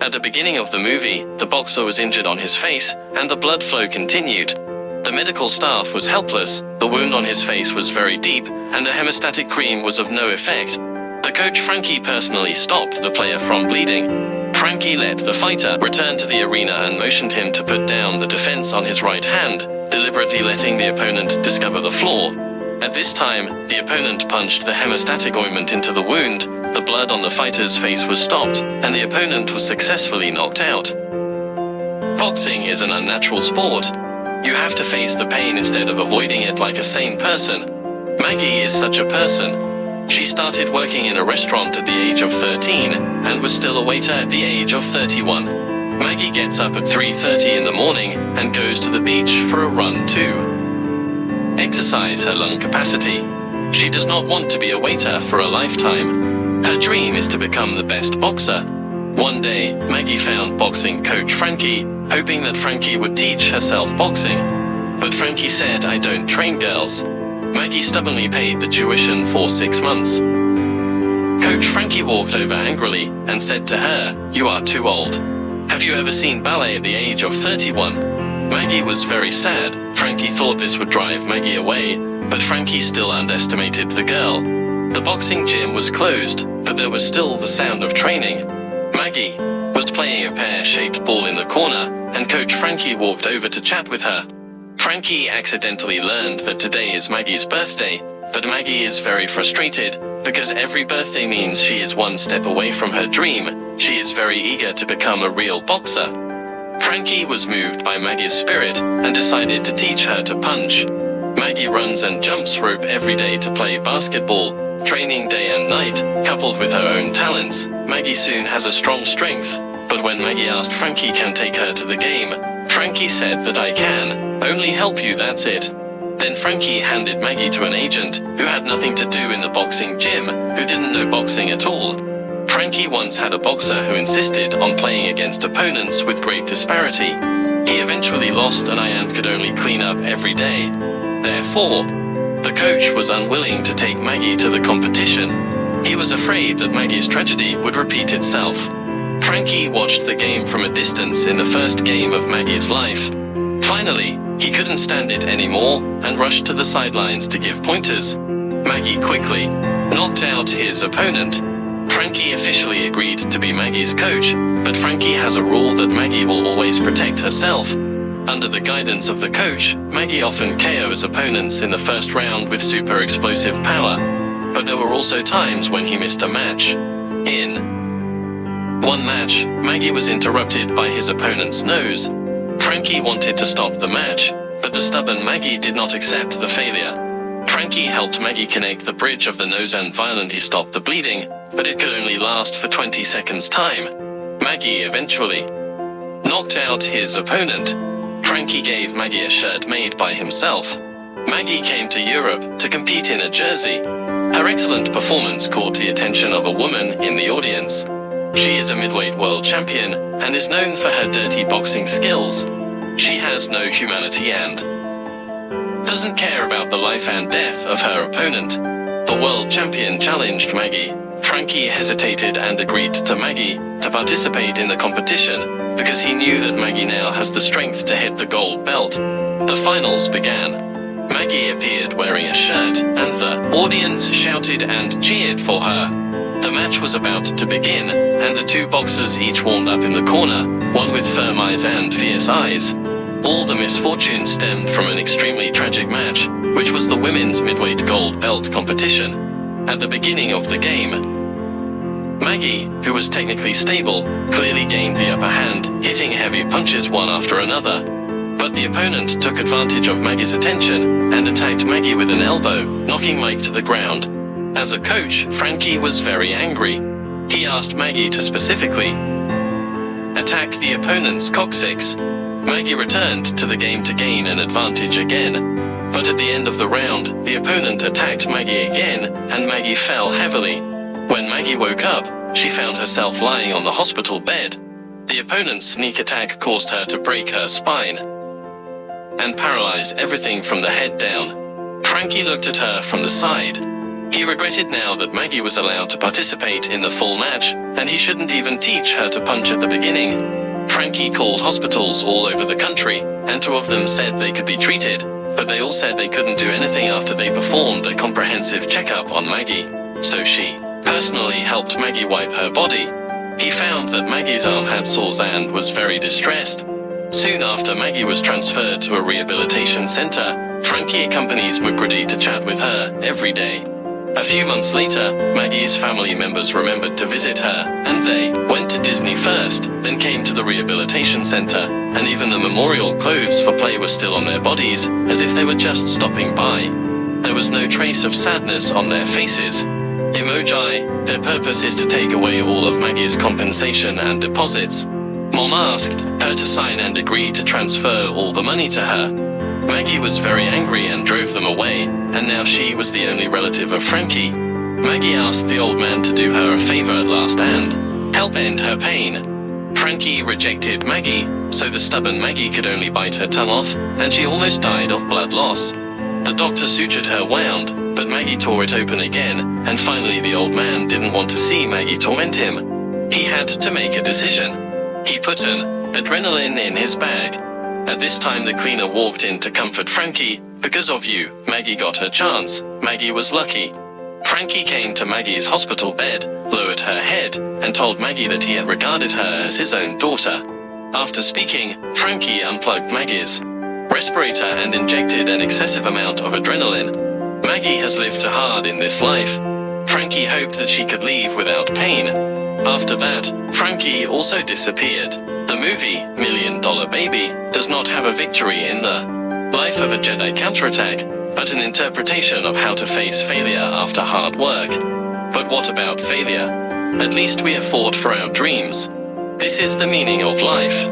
At the beginning of the movie, the boxer was injured on his face, and the blood flow continued. The medical staff was helpless, the wound on his face was very deep, and the hemostatic cream was of no effect. The coach Frankie personally stopped the player from bleeding. Frankie let the fighter return to the arena and motioned him to put down the defense on his right hand, deliberately letting the opponent discover the flaw. At this time, the opponent punched the hemostatic ointment into the wound, the blood on the fighter's face was stopped, and the opponent was successfully knocked out. Boxing is an unnatural sport. You have to face the pain instead of avoiding it like a sane person. Maggie is such a person. She started working in a restaurant at the age of 13, and was still a waiter at the age of 31. Maggie gets up at 3:30 in the morning, and goes to the beach for a run to exercise her lung capacity. She does not want to be a waiter for a lifetime. Her dream is to become the best boxer. One day, Maggie found boxing coach Frankie, hoping that Frankie would teach herself boxing. But Frankie said, "I don't train girls." Maggie stubbornly paid the tuition for 6 months. Coach Frankie walked over angrily, and said to her, "You are too old. Have you ever seen ballet at the age of 31? Maggie was very sad. Frankie thought this would drive Maggie away, but Frankie still underestimated the girl. The boxing gym was closed, but there was still the sound of training. Maggie was playing a pear-shaped ball in the corner, and Coach Frankie walked over to chat with her. Frankie accidentally learned that today is Maggie's birthday, but Maggie is very frustrated, because every birthday means she is one step away from her dream. She is very eager to become a real boxer. Frankie was moved by Maggie's spirit, and decided to teach her to punch. Maggie runs and jumps rope every day to play basketball, training day and night, coupled with her own talents. Maggie soon has a strong strength, but when Maggie asked Frankie can take her to the game, Frankie said that I can only help you, that's it. Then Frankie handed Maggie to an agent, who had nothing to do in the boxing gym, who didn't know boxing at all. Frankie once had a boxer who insisted on playing against opponents with great disparity. He eventually lost, and I could only clean up every day. Therefore, the coach was unwilling to take Maggie to the competition. He was afraid that Maggie's tragedy would repeat itself. Frankie watched the game from a distance in the first game of Maggie's life. Finally, he couldn't stand it anymore, and rushed to the sidelines to give pointers. Maggie quickly knocked out his opponent. Frankie officially agreed to be Maggie's coach, but Frankie has a rule that Maggie will always protect herself. Under the guidance of the coach, Maggie often KOs opponents in the first round with super explosive power. But there were also times when he missed a match. In one match, Maggie was interrupted by his opponent's nose. Frankie wanted to stop the match, but the stubborn Maggie did not accept the failure. Frankie helped Maggie connect the bridge of the nose and violently stopped the bleeding, but it could only last for 20 seconds time. Maggie eventually knocked out his opponent. Frankie gave Maggie a shirt made by himself. Maggie came to Europe to compete in a jersey. Her excellent performance caught the attention of a woman in the audience. She is a middleweight world champion, and is known for her dirty boxing skills. She has no humanity and doesn't care about the life and death of her opponent. The world champion challenged Maggie. Frankie hesitated and agreed to Maggie to participate in the competition, because he knew that Maggie now has the strength to hit the gold belt. The finals began. Maggie appeared wearing a shirt, and the audience shouted and cheered for her. The match was about to begin, and the two boxers each warmed up in the corner, one with firm eyes and fierce eyes. All the misfortune stemmed from an extremely tragic match, which was the women's midweight gold belt competition. At the beginning of the game, Maggie, who was technically stable, clearly gained the upper hand, hitting heavy punches one after another. But the opponent took advantage of Maggie's attention, and attacked Maggie with an elbow, knocking Maggie to the ground. As a coach, Frankie was very angry. He asked Maggie to specifically attack the opponent's coccyx. Maggie returned to the game to gain an advantage again. But at the end of the round, the opponent attacked Maggie again, and Maggie fell heavily. When Maggie woke up, she found herself lying on the hospital bed. The opponent's sneak attack caused her to break her spine and paralyzed everything from the head down. Frankie looked at her from the side. He regretted now that Maggie was allowed to participate in the full match, and he shouldn't even teach her to punch at the beginning. Frankie called hospitals all over the country, and 2 of them said they could be treated, but they all said they couldn't do anything after they performed a comprehensive checkup on Maggie. So she personally helped Maggie wipe her body. He found that Maggie's arm had sores and was very distressed. Soon after Maggie was transferred to a rehabilitation center, Frankie accompanies McGrady to chat with her every day. A few months later, Maggie's family members remembered to visit her, and they went to Disney first, then came to the rehabilitation center, and even the memorial clothes for play were still on their bodies, as if they were just stopping by. There was no trace of sadness on their faces. Emoji, their purpose is to take away all of Maggie's compensation and deposits. Mom asked her to sign and agree to transfer all the money to her. Maggie was very angry and drove them away, and now she was the only relative of Frankie. Maggie asked the old man to do her a favor at last and help end her pain. Frankie rejected Maggie, so the stubborn Maggie could only bite her tongue off, and she almost died of blood loss. The doctor sutured her wound, but Maggie tore it open again, and finally the old man didn't want to see Maggie torment him. He had to make a decision. He put an adrenaline in his bag. At this time the cleaner walked in to comfort Frankie. Because of you, Maggie got her chance. Maggie was lucky. Frankie came to Maggie's hospital bed, lowered her head, and told Maggie that he had regarded her as his own daughter. After speaking, Frankie unplugged Maggie's respirator and injected an excessive amount of adrenaline. Maggie has lived too hard in this life. Frankie hoped that she could leave without pain. After that, Frankie also disappeared. The movie, $1 Million Baby, does not have a victory in the life of a Jedi counterattack, but an interpretation of how to face failure after hard work. But what about failure? At least we have fought for our dreams. This is the meaning of life.